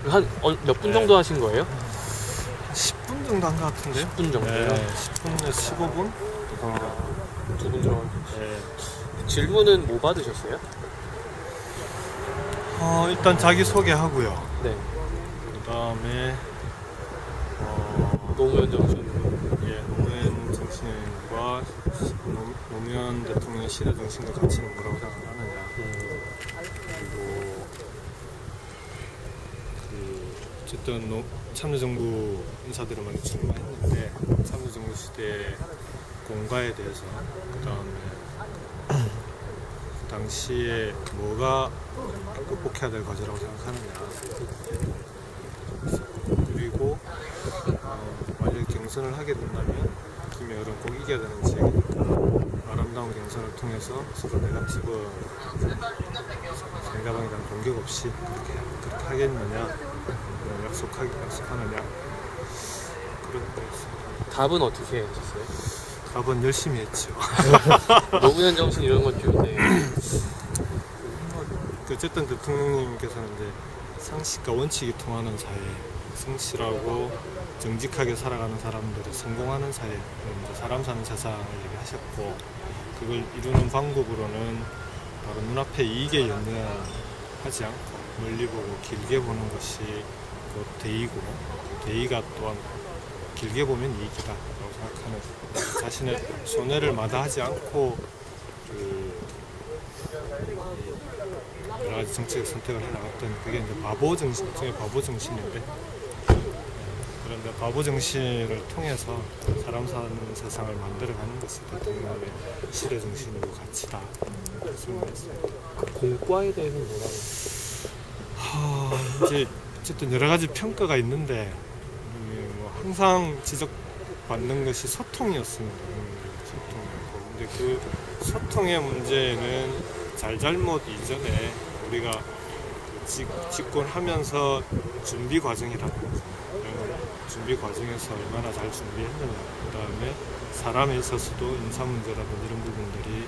몇 분 정도 하신 거예요? 10분 정도 한 것 같은데요? 10분 정도요? 네, 10분에서 15분? 2분 정도. 네. 질문은 뭐 받으셨어요? 일단 자기소개하고요. 네. 그 다음에 노무현 정신. 예, 노무현 정신과 노무현 대통령의 시대 정신과 가치는 뭐라고 생각하느냐. 그리고 어쨌든 참여정부 인사들을 많이 출마했는데 참여정부 시대의 공과에 대해서, 그 다음에 그 당시에 뭐가 극복해야 될 과제라고 생각하느냐. 그리고 만약에 경선을 하게 된다면 김여울은 꼭 이겨야 되는 지역이니까 아름다운 경선을 통해서 서로 네거티브 상대방에 대한 공격 없이 그렇게 하겠느냐, 약속하느냐, 그런 거였습니다. 답은 어떻게 하셨어요? 답은 열심히 했죠. 노무현 정신 이런 건 좋은데. 어쨌든 대통령님께서는 이제 상식과 원칙이 통하는 사회, 성실하고 정직하게 살아가는 사람들이 성공하는 사회, 이제 사람 사는 세상을 얘기하셨고, 그걸 이루는 방법으로는 바로 눈앞에 이익에 연연하지 않고 멀리 보고 길게 보는 것이 그 대의고, 그 대의가 또한 길게 보면 이익이다라고 생각하는, 자신의 손해를 마다하지 않고 여러 가지 정책의 선택을 해나갔던, 그게 이제 바보 정신, 일종의 바보 정신인데, 그런데 바보 정신을 통해서 사람 사는 세상을 만들어가는 것이 대통령의 시대 정신이고 가치다, 이렇게 설명했습니다. 공과에 대해서는 뭐라고? 이제 어쨌든 여러 가지 평가가 있는데, 항상 지적받는 것이 소통이었습니다. 소통이었고, 근데 그 소통의 문제는 잘잘못 이전에 우리가 집권하면서 준비 과정이라고 합니다. 준비 과정에서 얼마나 잘 준비했느냐, 그 다음에 사람에 있어서도 인사 문제라든지 이런 부분들이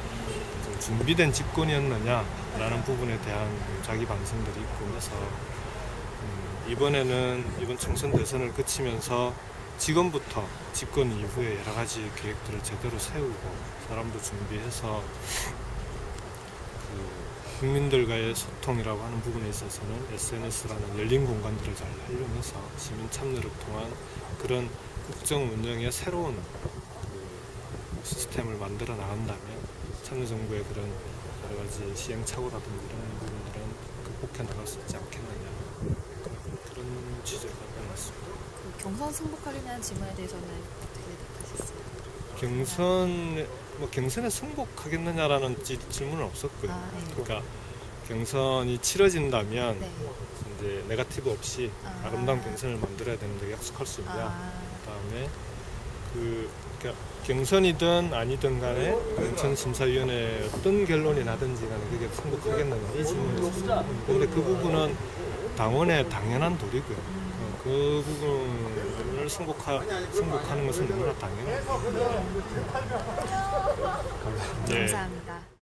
준비된 집권이었느냐라는 부분에 대한 자기 반성들이 있고 해서, 이번 총선 대선을 거치면서 지금부터 집권 이후에 여러 가지 계획들을 제대로 세우고 사람도 준비해서 국민들과의 소통이라고 하는 부분에 있어서는 SNS라는 열린 공간들을 잘 활용해서 시민 참여를 통한 그런 국정 운영의 새로운 시스템을 만들어 나간다면 참여정부의 그런 여러 가지 시행착오라든지 이런 부분들은 극복해 나갈 수 있지 않겠느냐, 그런 취지로 답변했습니다. 경선 승복하려는 질문에 대해서는 어떻게 답하셨어요? 경선에 승복하겠느냐라는 질문은 없었고요. 네. 그러니까 경선이 치러진다면 네. 이제 네거티브 없이 아름다운 경선을 만들어야 되는데 약속할 수 있냐. 그다음에 그러니까 경선이든 아니든 간에 공천심사위원회 어떤 결론이 나든지 간에 그게 승복하겠느냐, 이 질문이었어요. 그런데 그 부분은 당원의 당연한 도리고요. 그 부분을 승복하는 것은 너무나 당연해요. 감사합니다.